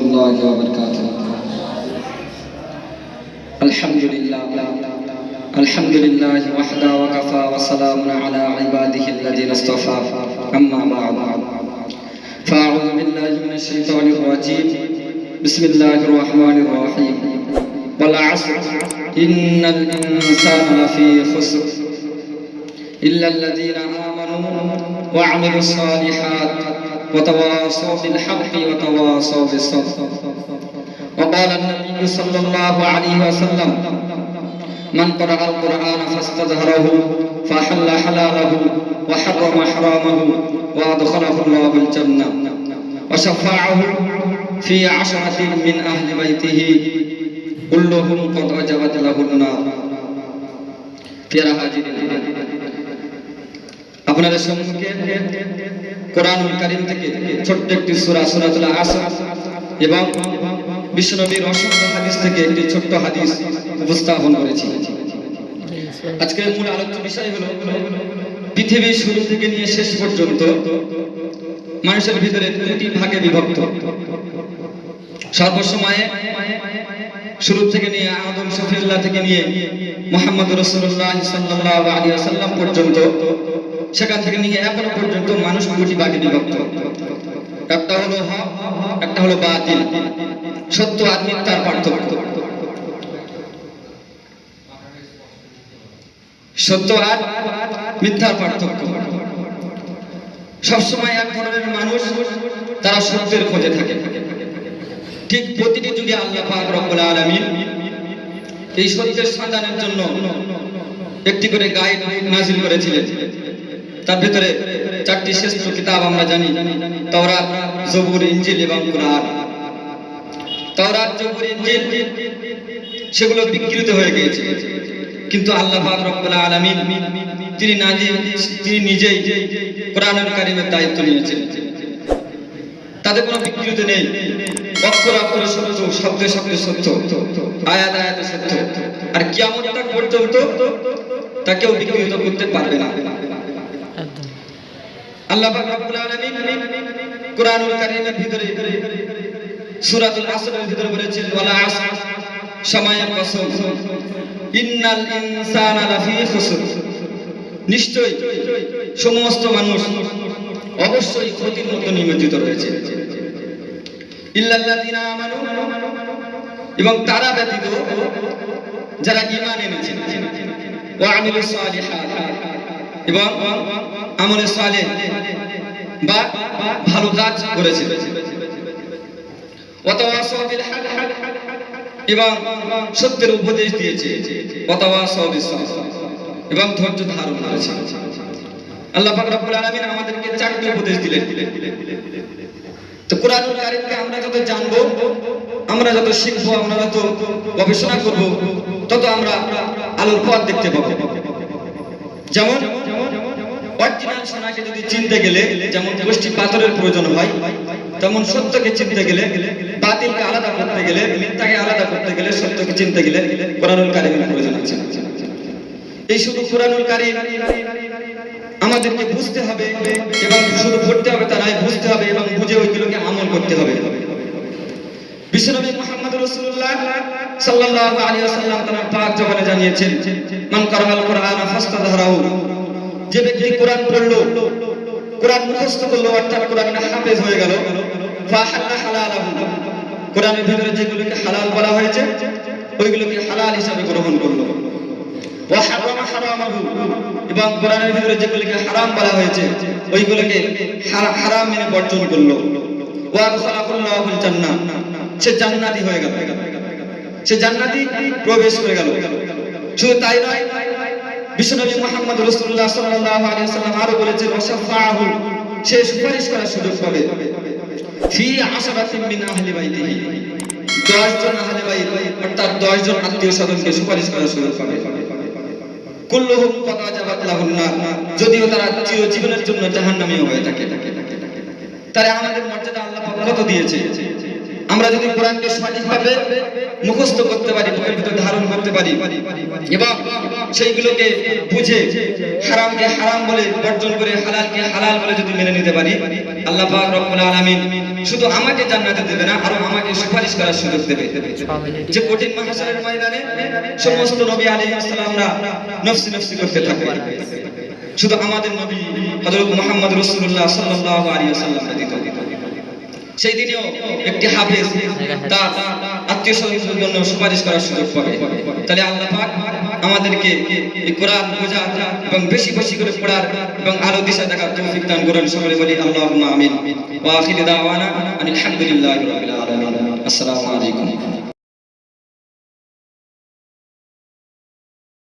الله وبركاته. الحمد لله وحده وكفى وسلام على عباده الذين اصطفى. أما بعد فأعوذ بالله من الشيطان الرجيم. بسم الله الرحمن الرحيم. والعصر إن الإنسان لفي خسر إلا الذين آمنوا وعملوا الصالحات وتواصوا بالحق وتواصوا بالصبر. وقال النبي صلى الله عليه وسلم: من قرأ القرآن فاستظهره فحل حلاله وحرم حرامه وأدخله الله الجنة وشفعه في 10 من أهل بيته كلهم قد وجبت له النار. প্যারা হাজিরিন, আপনাদের সম্মুখে কোরআনুল কারীম থেকে ছোট্ট একটি সূরা সূরাতুল আসর এবং বিশ্বনবীর অসংখ্য হাদিস থেকে একটি ছোট্ট হাদিস উপস্থাপন করেছি। আজকের মূল আলোচ্য বিষয় হলো পৃথিবীর শুরু থেকে নিয়ে শেষ পর্যন্ত মানুষের ভিতরে দুটি ভাগে বিভক্ত। সর্বসময়ে শুরু থেকে নিয়ে আদম শফিউল্লাহ থেকে নিয়ে মুহাম্মদ রাসূলুল্লাহ সাল্লাল্লাহু আলাইহি ওয়াসাল্লাম পর্যন্ত, সেখান থেকে নিয়ে এখনো পর্যন্ত মানুষ দুটি ভাগে বিভক্ত। একটা হলো হক, একটা হলো বাতিল, সত্য আর মিথ্যার পার্থক্য। সত্য আর মিথ্যার পার্থক্য। সবসময় এক ধরনের মানুষ, তারা সত্যের খোঁজে থাকে। ঠিক প্রতিটি যুগে আল্লাহ পাক রব্বুল আলামিন এই সত্যের সন্ধানের জন্য একটি করে গাইড নাযিল করেছিলেন। তার ভিতরে 4টি শ্রেষ্ঠ কিতাব আমরা জানি: তাওরাত, জবুর, ইনজিল এবং কুরআন। তাওরাত, জবুর, ইনজিল সেগুলো বিকৃত হয়ে গিয়েছে, কিন্তু আল্লাহ পাক রব্বুল আলামিন তিনি নিজেই কোরআনুল কারীমের দায়িত্ব নিয়েছেন। তাদের কোনো বিকৃতি নেই। অক্ষর অক্ষরে সত্য, শব্দে শব্দে সত্য, আয়াত আয়াতে সত্য। আর কিয়ামত পর্যন্ত তা কেউ বিকৃত করতে পারবে না। আল্লাহ পাক রব্বুল আলামিন কোরআনুল কারীমের ভিতরে সূরাতুল আসরের ভিতরে বলেছেন: ওয়ালা আসর, সময়ের কসম, ইন্নাল ইনসানা লাফি খুসর, নিশ্চয়ই সমস্ত মানুষ অবশ্যই ক্ষতির মধ্যে নিমজ্জিত রয়েছে। ইল্লাল্লাযিনা আমানু, এবং তারা ব্যতীত যারা ঈমান এনেছে, ওয়া আমিলুস সালিহাত, এবং আমলে সালেহ বা ভালো কাজ করেছে, ওয়া তাওয়াসাউ বিল হক, এবং সত্যের উপদেশ দিয়েছে, ওয়া তাওয়াসাউ বিস সাবর, এবং ধৈর্য ধারণ করেছে। আল্লাহ পাক রব্বুল আলামিন আমাদেরকে 4টি উপদেশ দিলেন। তো কোরআনুল কারীমকে আমরা যত জানবো, আমরা যত শিখবো, আমরা যত গবেষণা করব, তত আমরা আলোর পথ দেখতে পাবো। যেমন অরিজিনাল সোনাকে যদি চিনতে গেলে যেমন গোষ্ঠী পাথরের প্রয়োজন হয়, তেমন সত্যকে চিনতে গেলে, বাতিলকে আলাদা করতে গেলে, মিথ্যাকে আলাদা করতে গেলে, সত্যকে চিনতে গেলে কোরআনুল কারীমের প্রয়োজন আছে। এই শুধু কোরআনুল কারীম আমাদেরকে বুঝতে হবে এবং শুধু পড়তে হবে তা নয়, বুঝতে হবে এবং বুঝে ওইগুলোকে আমল করতে হবে। বিশ্বনবী মুহাম্মদ রাসূলুল্লাহ সাল্লাল্লাহু আলাইহি ওয়াসাল্লাম তার পাক জবানে জানিয়েছেন: মান কারাআল কুরআনা ফাস্তাযহারাহু, যে ব্যক্তি কোরআন পড়লো, কোরআন মুখস্থ করলো, অর্থাৎ কোরআনের হাফেজ হয়ে গেল, ফাহাল্লা হালালাহু, কোরআনের ভিতরে যেগুলোকে হালাল বলা হয়েছে ওইগুলোকে হালাল হিসাবে গ্রহণ করলো, ওয়া হারামা হারামাহু, এবং কোরআনের ভিতরে যেগুলোকে হারাম বলা হয়েছে ওইগুলোকে হারাম মেনে বর্জন করলো, ওয়া আদখালাহুল্লাহুল জান্নাহ, সে জান্নাতি হয়ে গেল, সে জান্নাতি প্রবেশ করে গেল। শুধু তাই নয়, বিশ্বনবী মুহাম্মদ রাসূলুল্লাহ সাল্লাল্লাহু আলাইহি ওয়াসাল্লাম আরো বলেছেন: ওয়াশাফাআহু, সে সুপারিশ করার সুযোগ পাবে, ফি 10 মিন আহলি বাইতিহি, 10 জন আহলে বাইত অর্থাৎ 10 জন আত্মীয় স্বজনকে সুপারিশ করার সুযোগ পাবে। কুল্লুহুম ক্বাদ ওয়াজাবাত লাহুন নার, যদিও তারা চিরজীবনের জন্য জাহান্নামী হয়ে থাকে। তাহলে আমাদের মর্যাদা আল্লাহ পাক কত দিয়েছে। আমরা যদি কোরআনকে সঠিকভাবে মুখস্থ করতে পারি, বুকের ভিতর ধারণ করতে পারি এবং সেইগুলোকে বুঝে হারামকে হারাম বলে বর্জন করে হালালকে হালাল বলে যদি মেনে নিতে পারি, আল্লাহ পাক রব্বুল আলামিন শুধু আমাকে জান্নাতে দেবে না, আরো আমাকে সুপারিশ করার সুযোগ দেবে। যে কঠিন মাহশারের ময়দানে সমস্ত নবী আলাইহিস সালামরা নফসি নফসি করতে থাকবে, শুধু আমাদের নবী হযরত মুহাম্মদ রাসূলুল্লাহ সাল্লাল্লাহু আলাইহি ওয়াসাল্লাম ব্যতীত। সেই দিনেও একটি হাফেজ তার আত্মীয়-স্বজনদের জন্য সুপারিশ করার সুযোগ পাবে। তাহলে আল্লাহ পাক আমাদেরকে এই কোরআন বোঝা এবং বেশি বেশি করে পড়ার এবং আলো দিশা দেখার তৌফিক দান করুন। সকলে বলি আল্লাহুম্মা আমিন। ওয়া আখিরু দাওয়ানা আলহামদুলিল্লাহি রাব্বিল আলামিন। আসসালামু আলাইকুম।